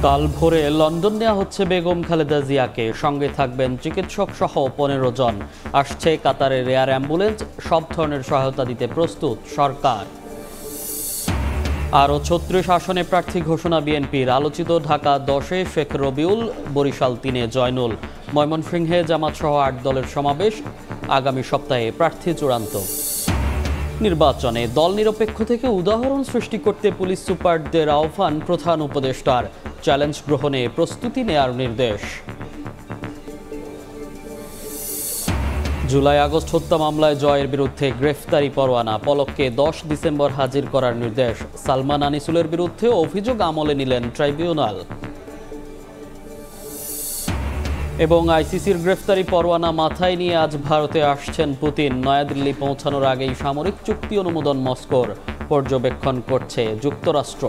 কাল ভোরে লন্ডন নেওয়া হচ্ছে বেগম খালেদা জিয়াকে, সঙ্গে থাকবেন চিকিৎসক সহ 15 জন। আসছে কাতারের এয়ার অ্যাম্বুলেন্স, সব ধরনের সহায়তা দিতে প্রস্তুত সরকার। আরও 36 আসনে প্রার্থী ঘোষণা বিএনপির। আলোচিত ঢাকা 10-এ শেখ রবিউল, বরিশাল 3-এ জয়নুল, ময়মনসিংহে জামাত সহ 8 দলের সমাবেশ। আগামী সপ্তাহে প্রার্থী চূড়ান্ত। নির্বাচনে দল নিরপেক্ষ থেকে উদাহরণ সৃষ্টি করতে পুলিশ সুপারদের আহ্বান প্রধান উপদেষ্টার। চ্যালেঞ্জ গ্রহণে প্রস্তুতি নেয়ার নির্দেশ। জুলাই আগস্ট হত্যা মামলায় জয়ের বিরুদ্ধে গ্রেফতারি পরোয়ানা, পলককে 10 ডিসেম্বর হাজির করার নির্দেশ। সালমান আনিসুলের বিরুদ্ধে অভিযোগ আমলে নিলেন ট্রাইব্যুনাল। এবং আইসিসির গ্রেফতারি পরোয়ানা মাথায় নিয়ে আজ ভারতে আসছেন পুতিন। নয়াদিল্লি পৌঁছানোর আগেই সামরিক চুক্তি অনুমোদন মস্কোর, পর্যবেক্ষণ করছে যুক্তরাষ্ট্র।